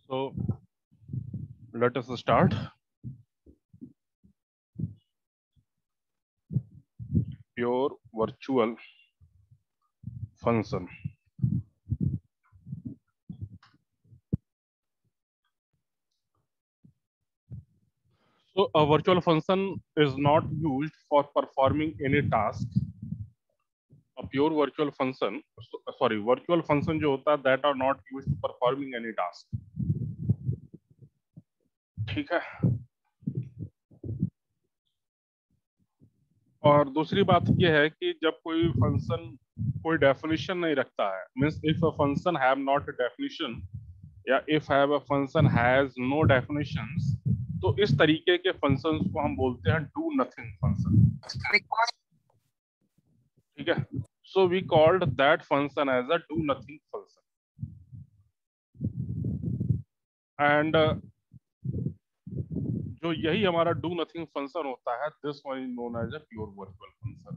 So let us start. Pure virtual function. So a virtual function is not used for performing any task. A pure virtual function, virtual function जो होता है that are not used for performing any task. ठीक है. और दूसरी बात यह है कि जब कोई फंक्शन कोई डेफिनेशन नहीं रखता है, means if a function have not a definition या if have a function has no definitions, तो इस तरीके के फंक्शंस को हम बोलते हैं डू नथिंग फंक्शन. ठीक है. So we called that function as a do nothing function. And जो यही हमारा डू नथिंग फंक्शन होता है, this one is known as a pure virtual function.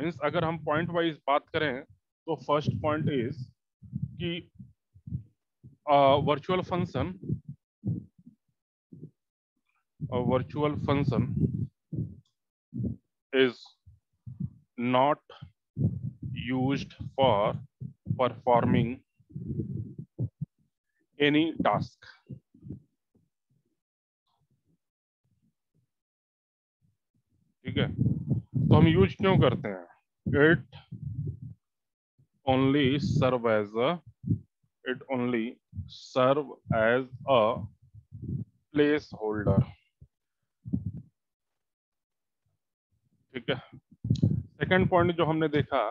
Means अगर हम पॉइंट वाइज बात करें तो फर्स्ट पॉइंट इज कि virtual function a virtual function is not used for performing any task. ठीक है. तो हम यूज क्यों करते हैं? it only serve as a it only serve as a placeholder. ठीक है. सेकंड पॉइंट जो हमने देखा,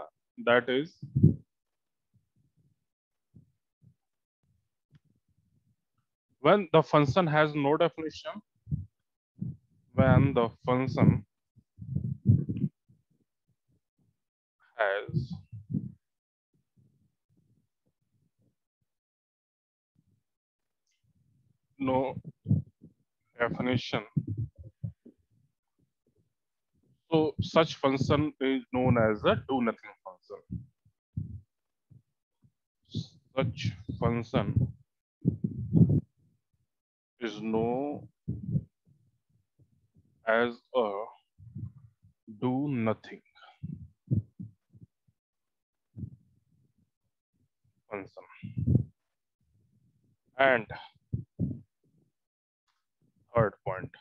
that is when the function has no definition, when the function has no definition, so such function is known as a do nothing function. Such function is known as a do nothing function. And third point,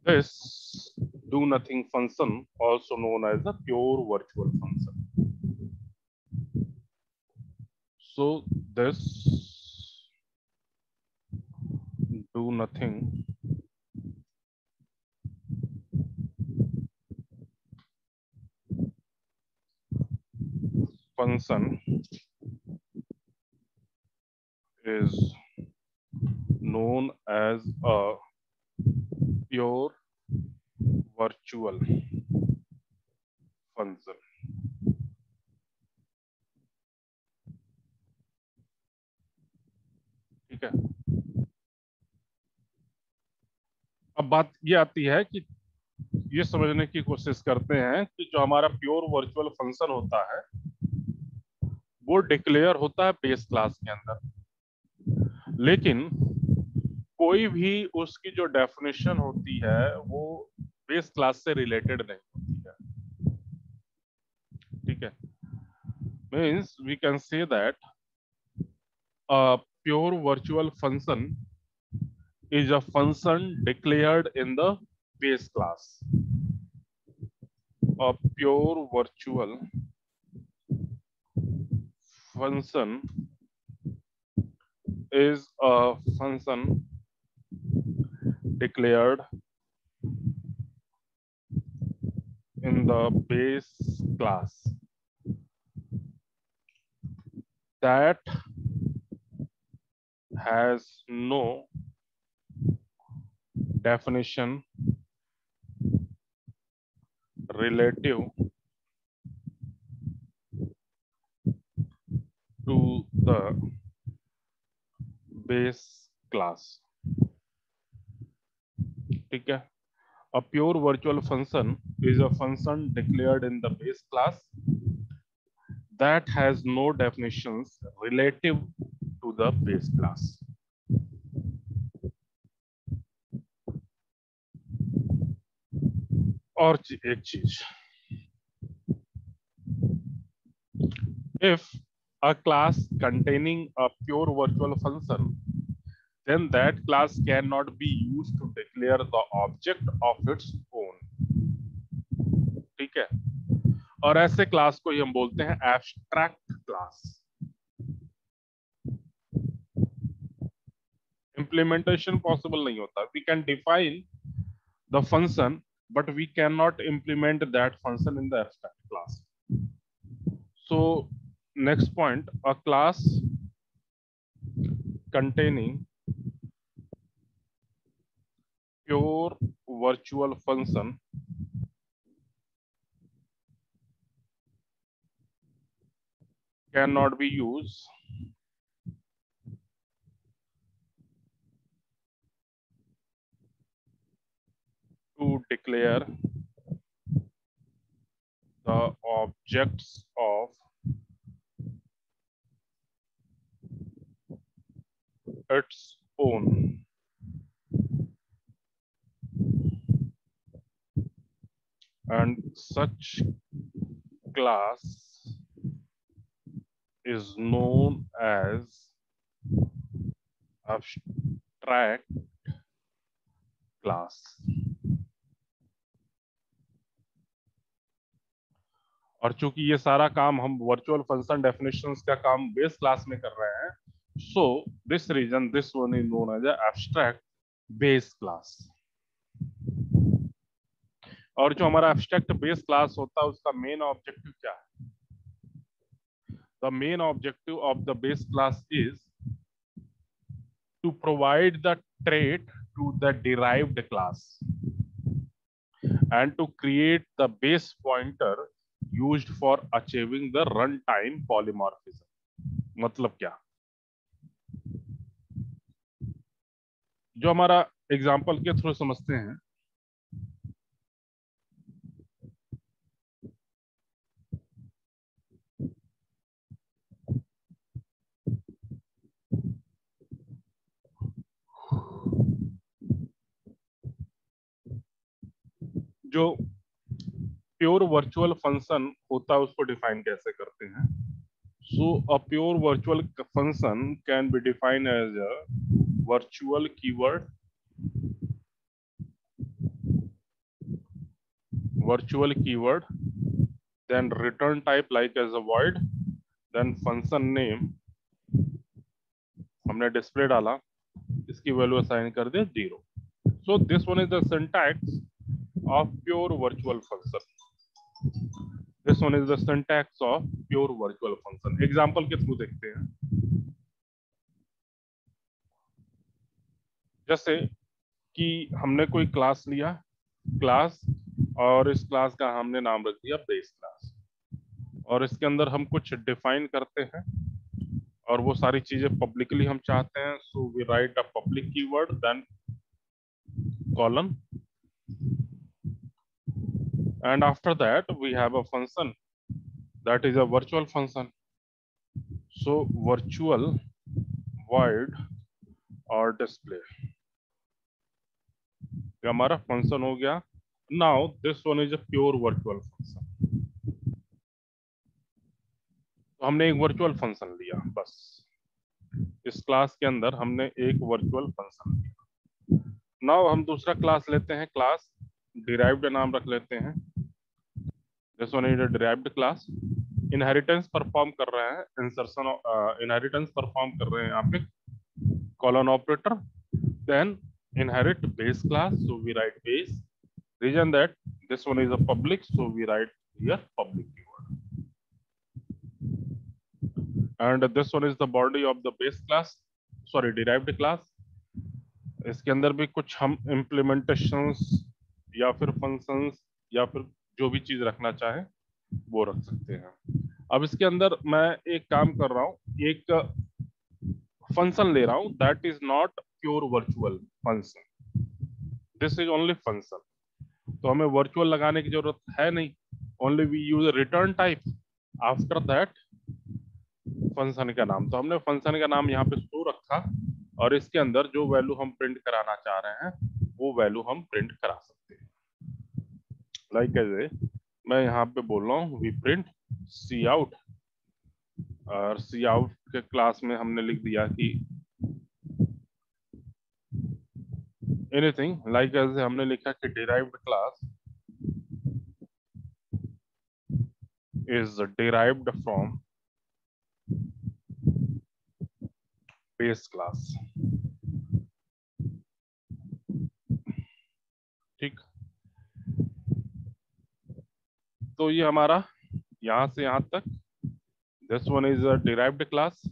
this do nothing function also known as a pure virtual function. So this do nothing function is known as a pure virtual function. ठीक है. अब बात ये आती है कि ये समझने की कोशिश करते हैं कि जो हमारा प्योर वर्चुअल फंक्शन होता है वो डिक्लेयर होता है बेस क्लास के अंदर, लेकिन कोई भी उसकी जो डेफिनेशन होती है वो बेस क्लास से रिलेटेड नहीं होती है. ठीक है. Means we can say that a pure virtual function is a function declared in the base class. A pure virtual function is a function declared in the base class that has no definition relative to the base class. ठीक है. A pure virtual function is a function declared in the base class that has no definitions relative to the base class. और एक चीज, if a class containing a pure virtual function, then that class cannot be used to declare the object of its own. ठीक है, और ऐसे class को ही हम बोलते हैं एब्स्ट्रैक्ट क्लास. इंप्लीमेंटेशन पॉसिबल नहीं होता. We can define the function but we cannot implement that function in the abstract class. So next point, a class containing pure virtual function cannot be used to declare the objects of its own. And such class is known as abstract class. और चूंकि ये सारा काम हम virtual function definitions का काम base class में कर रहे हैं, so this reason this one is known as abstract base class. और जो हमारा एब्स्ट्रैक्ट बेस क्लास होता है उसका मेन ऑब्जेक्टिव क्या है? The main objective of the base class is to provide the trait to the derived class and to create the base pointer used for achieving the runtime polymorphism. मतलब क्या? जो हमारा example के through समझते हैं. जो प्योर वर्चुअल फंक्शन होता है उसको डिफाइन कैसे करते हैं? So a pure virtual function can be defined as a virtual keyword, then return type like as a void, then function name हमने डिस्प्ले डाला, इसकी वैल्यू असाइन कर दे 0. So this one is the syntax of pure virtual function. This one is the syntax of pure virtual function. Example के through देखते हैं. जैसे कि हमने कोई क्लास लिया, क्लास, और इस क्लास का हमने नाम रख दिया बेस क्लास, और इसके अंदर हम कुछ डिफाइन करते हैं और वो सारी चीजें पब्लिकली हम चाहते हैं. So we write a public keyword, then colon, and after that we have a function that is a virtual function. So virtual void or display ये हमारा फंक्शन हो गया. Now this one is a pure virtual function. तो हमने एक virtual function लिया, बस इस क्लास के अंदर हमने एक वर्चुअल फंक्शन लिया. नाउ हम दूसरा क्लास लेते हैं, क्लास डिराइव्ड नाम रख लेते हैं. This one is a derived class. Inheritance perform कर रहे हैं, इंसर्शन इनहेरिटेंस परफॉर्म कर रहे हैं यहाँ पे colon operator, then inherit base class, so we write base. Reason that this one is a public, so we write here public keyword. And this one is the body of the base class, sorry derived class. इसके अंदर भी कुछ हम implementations या फिर functions या फिर जो भी चीज रखना चाहे वो रख सकते हैं. अब इसके अंदर मैं एक काम कर रहा हूँ, एक फंक्शन ले रहा हूँ that is not pure virtual function. This is only function. तो हमें virtual लगाने की जरूरत है नहीं. Only we use a return type. After that function का नाम, तो हमने फंक्शन का नाम यहाँ पे शो रखा और इसके अंदर जो वैल्यू हम प्रिंट कराना चाह रहे हैं वो वैल्यू हम प्रिंट करा सकते हैं। लाइक ऐसे मैं यहाँ पे बोल रहा हूँ वी प्रिंट सी आउट, और सी आउट के क्लास में हमने लिख दिया कि एनीथिंग, लाइक ऐसे हमने लिखा कि derived class is derived from base class. ठीक, तो ये हमारा यहां से यहां तक this one is a derived class,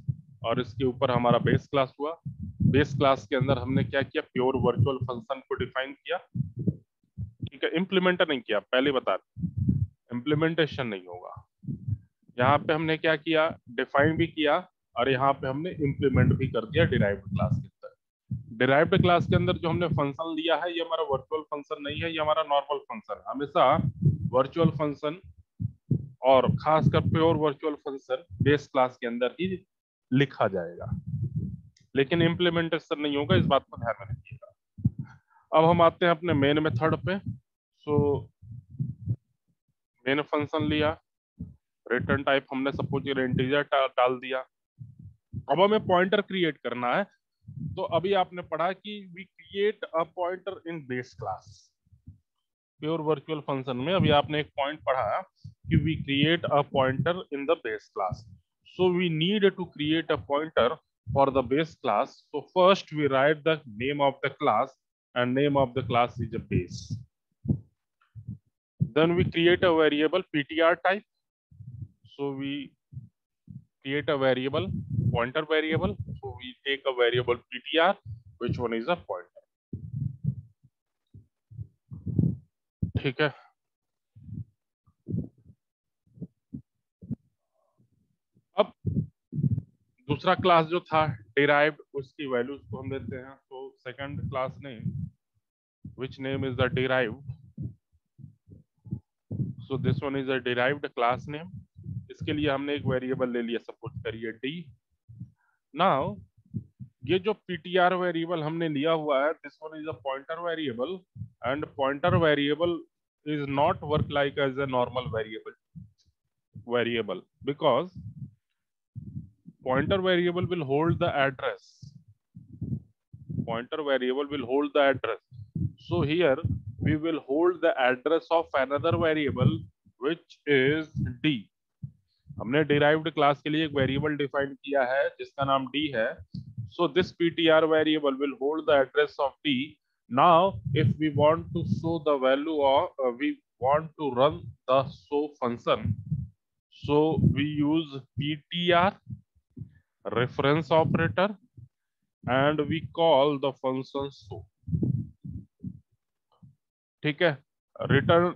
और इसके ऊपर हमारा बेस क्लास हुआ। बेस क्लास के अंदर हमने क्या किया, प्योर वर्चुअल फंक्शन को डिफाइन किया। ठीक है, इम्प्लीमेंट नहीं किया, पहले बता रहे इम्प्लीमेंटेशन नहीं होगा। यहाँ पे हमने क्या किया, डिफाइन भी किया और यहाँ पे हमने इम्प्लीमेंट भी कर दिया डिराइव्ड क्लास के अंदर। डिराइव्ड क्लास के अंदर जो हमने फंक्शन लिया है ये हमारा वर्चुअल फंक्शन नहीं है, ये हमारा नॉर्मल फंक्शन है। हमेशा वर्चुअल फंक्शन और खासकर pure virtual function base class के अंदर ही लिखा जाएगा, लेकिन इम्प्लीमेंटेशन नहीं होगा, इस बात को ध्यान में रखिएगा। अब हम आते हैं अपने मेन मेथड पे। सो मेन फंक्शन लिया, रिटर्न टाइप हमने सपोज इंटीजर डाल दिया। अब हमें पॉइंटर क्रिएट करना है, तो अभी आपने पढ़ा कि we create a pointer in base class. Pure virtual function में अभी आपने एक पॉइंट पढ़ा कि we create a pointer in the base class. So we need to create a pointer for the base class. So first we write the name of the class, and name of the class is a base. Then we create a variable ptr type. So we create a variable, pointer variable. So we take a variable ptr, which one is a pointer. ठीक है, अब दूसरा class जो था derived, उसकी values को हम देते हैं। तो second class name, which name is the derived. So this one is a derived class name. इसके लिए हमने एक वेरिएबल ले लिया, सपोज करिए d। नाउ ये जो ptr वेरिएबल हमने लिया हुआ है, this one is a pointer variable, and pointer variable is not work like as a normal variable because pointer variable will hold the address. Pointer variable will hold the address. So here we will hold the address of another variable which is d. हमने derived class के लिए एक variable define किया है जिसका नाम d है। So this ptr variable will hold the address of d. Now if we want to show the value of we want to run the show function, so we use ptr reference operator and we call the function show. ठीक है, return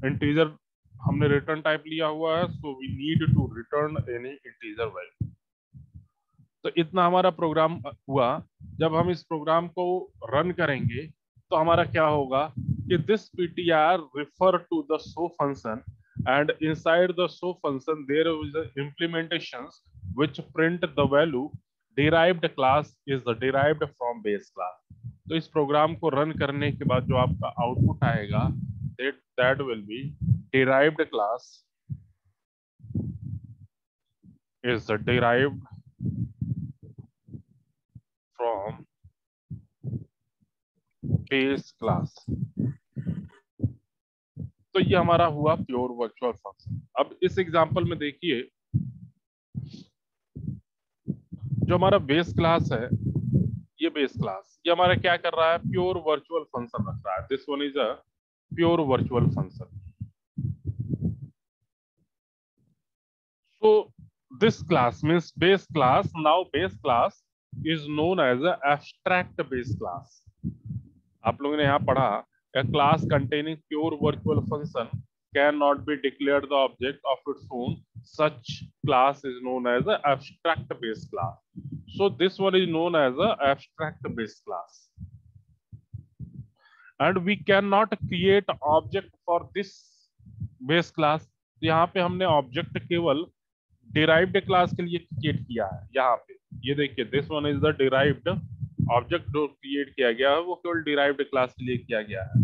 integer हमने return type लिया हुआ है, so we need to return any integer value. तो इतना हमारा programme हुआ। जब हम इस प्रोग्राम को रन करेंगे तो हमारा क्या होगा कि this ptr refer to the show function, and inside the show function there is a implementations which print the value derived class is derived from base class. तो इस प्रोग्राम को रन करने के बाद जो आपका आउटपुट आएगा that will be derived class is derived from base class. तो ये हमारा हुआ प्योर वर्चुअल फंक्शन। अब इस एग्जांपल में देखिए, जो हमारा बेस क्लास है, ये बेस क्लास ये हमारा क्या कर रहा है, प्योर वर्चुअल फंक्शन रख रहा है। This one is a pure virtual function. So this class means base class. Now base class is known as a abstract base class. आप लोगों ने यहाँ पढ़ा, a class containing pure virtual function cannot be declared the object of its own. Such class is known as a abstract base class. So this one is known as a abstract base class. And we cannot create object for this base class. यहाँ पे हमने object केवल derived class के लिए create किया है यहाँ पे। ये देखिए, this one is the derived object जो क्रिएट किया गया है वो केवल डिराइव्ड क्लास के लिए किया गया है।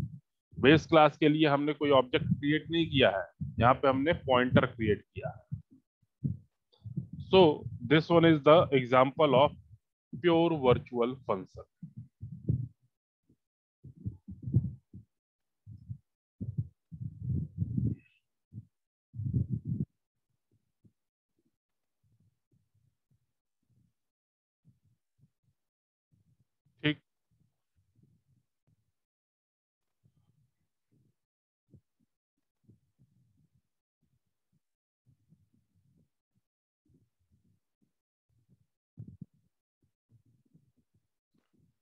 बेस क्लास के लिए हमने कोई ऑब्जेक्ट क्रिएट नहीं किया है, यहाँ पे हमने पॉइंटर क्रिएट किया है। So this one is the example of pure virtual function. ठीक,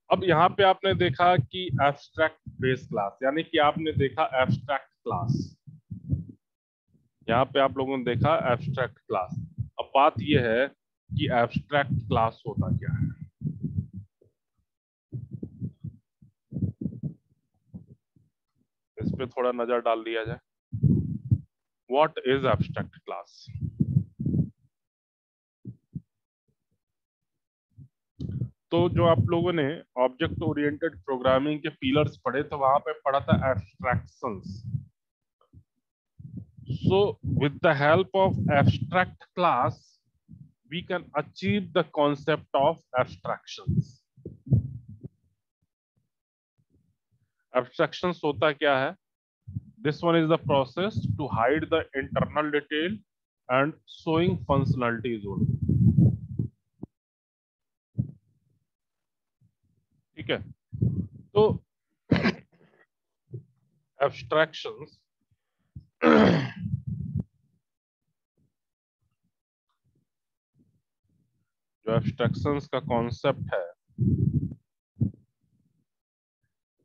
अब यहाँ पे आपने देखा कि एब्स्ट्रैक्ट बेस क्लास, यानी कि आपने देखा एब्स्ट्रैक्ट क्लास। यहाँ पे आप लोगों ने देखा एब्स्ट्रैक्ट क्लास। अब बात यह है कि एब्स्ट्रैक्ट क्लास होता क्या है। इस पे थोड़ा नजर डाल दिया जाए। What is abstract class? तो जो आप लोगों ने ऑब्जेक्ट ओरिएंटेड प्रोग्रामिंग के पिलर्स पढ़े तो वहां पे पढ़ा था abstractions. So with the help of abstract class we can achieve the concept of abstractions. Abstractions होता क्या है? This one is the process to hide the internal detail and showing functionalities only. ठीक है, तो abstractions जो abstractions का concept है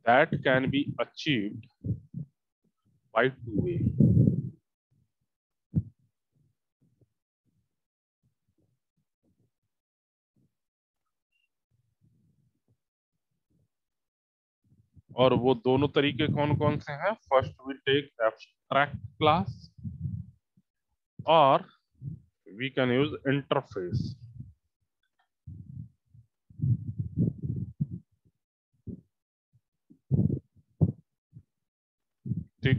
that can be achieved by two way. और वो दोनों तरीके कौन कौन से हैं? First we take abstract class और वी कैन यूज इंटरफेस। ठीक,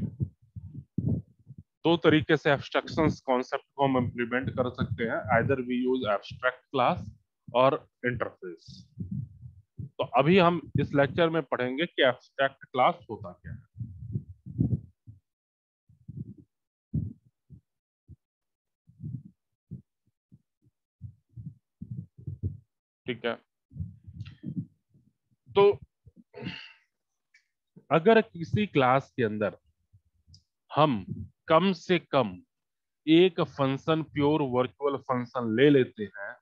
दो तरीके से एब्स्ट्रैक्शंस कॉन्सेप्ट को हम इंप्लीमेंट कर सकते हैं, either we use abstract class और इंटरफेस। तो अभी हम इस लेक्चर में पढ़ेंगे कि एब्स्ट्रैक्ट क्लास होता क्या है। ठीक है, तो अगर किसी क्लास के अंदर हम कम से कम एक फंक्शन प्योर वर्चुअल फंक्शन ले लेते हैं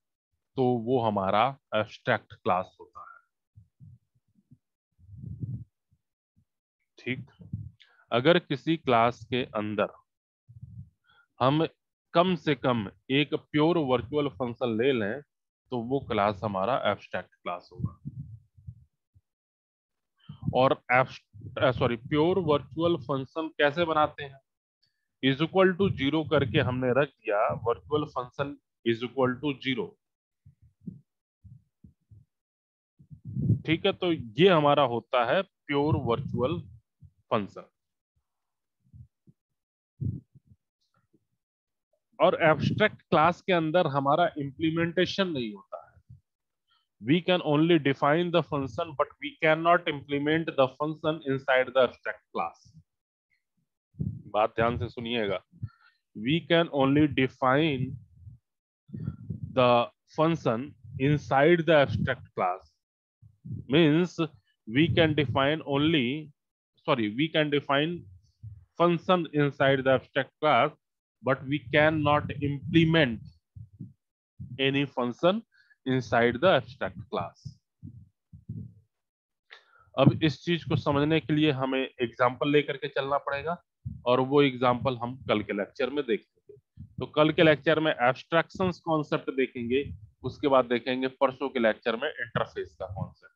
तो वो हमारा एब्स्ट्रैक्ट क्लास होता है। ठीक, अगर किसी क्लास के अंदर हम कम से कम एक प्योर वर्चुअल फंक्शन ले लें तो वो क्लास हमारा एब्स्ट्रैक्ट क्लास होगा। और प्योर वर्चुअल फंक्शन कैसे बनाते हैं? इज इक्वल टू जीरो करके हमने रख दिया virtual function is equal to zero. ठीक है, तो ये हमारा होता है प्योर वर्चुअल फंक्शन। और एब्स्ट्रैक्ट क्लास के अंदर हमारा इंप्लीमेंटेशन नहीं होता है। We can only define the function but we cannot implement the function inside the abstract class. बात ध्यान से सुनिएगा। We can only define the function inside the abstract class. Means we can define we can define function inside the abstract class but we cannot implement any function inside the abstract class. अब इस चीज को समझने के लिए हमें example लेकर के चलना पड़ेगा और वो एग्जाम्पल हम कल के लेक्चर में देखेंगे। तो कल के लेक्चर में एब्स्ट्रैक्शंस कॉन्सेप्ट देखेंगे, उसके बाद देखेंगे परसों के लेक्चर में इंटरफेस का कॉन्सेप्ट।